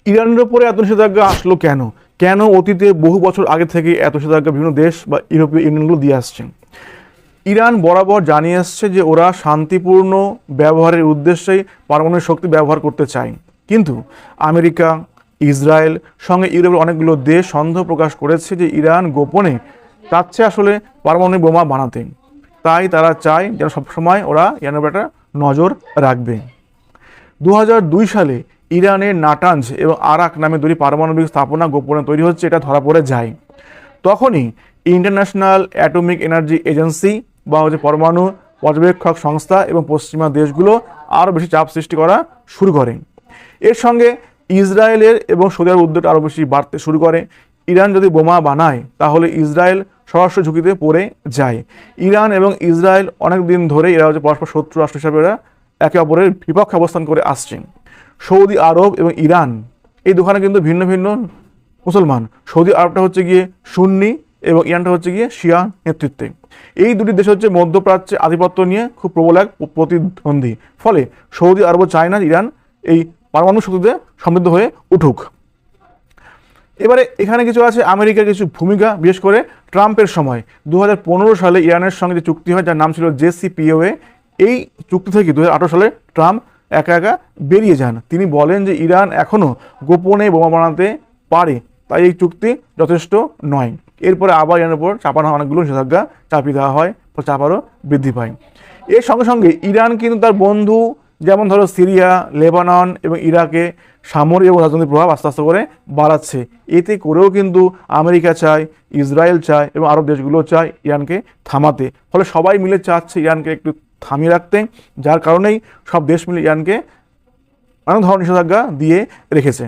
ইরানের উপরে এত নিষেধাজ্ঞা আসলো কেন? কেন অতীতে বহু বছর আগে থেকে এত নিষেধাজ্ঞা বিভিন্ন দেশ বা ইউরোপীয় ইউনিয়নগুলো দিয়ে আসছে? ইরান বরাবর জানিয়ে আসছে যে ওরা শান্তিপূর্ণ ব্যবহারের উদ্দেশ্যেই পারমাণবিক শক্তি ব্যবহার করতে চায়, কিন্তু আমেরিকা, ইসরায়েল সঙ্গে ইউরোপের অনেকগুলো দেশ সন্দেহ প্রকাশ করেছে যে ইরান গোপনে চাচ্ছে আসলে পারমাণবিক বোমা বানাতে। তাই তারা চায় যেন সবসময় ওরা ইরানের উপর একটা নজর রাখবে। 2002 সালে ইরানের নাটাঞ্জ এবং আরাক নামে দুটি পারমাণবিক স্থাপনা গোপনে তৈরি হচ্ছে, এটা ধরা পড়ে যায়। তখনই ইন্টারন্যাশনাল অ্যাটমিক এনার্জি এজেন্সি বা পরমাণু পর্যবেক্ষক সংস্থা এবং পশ্চিমা দেশগুলো আরও বেশি চাপ সৃষ্টি করা শুরু করে। এর সঙ্গে ইসরায়েলের এবং সৌদি আরব উদ্যোগটা আরও বেশি বাড়তে শুরু করে। ইরান যদি বোমা বানায় তাহলে ইসরায়েল সরাসরি ঝুঁকিতে পড়ে যায়। ইরান এবং ইসরায়েল অনেক দিন ধরে এরা পরস্পর শত্রু রাষ্ট্র হিসাবে এরা একে অপরের বিপক্ষে অবস্থান করে আসছে। সৌদি আরব এবং ইরান এই দুখানে কিন্তু ভিন্ন ভিন্ন মুসলমান। সৌদি আরবটা হচ্ছে গিয়ে সুন্নি এবং ইরানটা হচ্ছে গিয়ে শিয়া নেতৃত্বে। এই দুটি দেশ হচ্ছে মধ্যপ্রাচ্যে আধিপত্য নিয়ে খুব প্রবল এক প্রতিদ্বন্দ্বী। ফলে সৌদি আরব চায় না ইরান এই পারমাণবিক শক্তিতে সমৃদ্ধ হয়ে উঠুক। এবারে এখানে কিছু আছে আমেরিকার কিছু ভূমিকা, বিশেষ করে ট্রাম্পের সময় 2015 সালে ইরানের সঙ্গে যে চুক্তি হয় যার নাম ছিল JCPOA, এই চুক্তি থেকে 2018 সালে ট্রাম্প একা একা বেরিয়ে যান। তিনি বলেন যে ইরান এখনও গোপনে বোমা বানাতে পারে, তাই এই চুক্তি যথেষ্ট নয়। এরপরে আবার ইরানের উপর চাপানো অনেকগুলো নিষেধাজ্ঞা চাপিয়ে দেওয়া হয়, চাপ আরও বৃদ্ধি পায়। এর সঙ্গে সঙ্গে ইরান কিন্তু তার বন্ধু যেমন ধরো সিরিয়া, লেবানন এবং ইরাকে সামরিক এবং রাজনৈতিক প্রভাব আস্তে আস্তে করে বাড়াচ্ছে। এতে করেও কিন্তু আমেরিকা চায়, ইসরায়েল চায় এবং আরব দেশগুলো চায় ইরানকে থামাতে। ফলে সবাই মিলে চাচ্ছে ইরানকে একটু থামিয়ে রাখতে, যার কারণেই সব দেশ মিলে ইরানকে অনেক ধরনের নিষেধাজ্ঞা দিয়ে রেখেছে।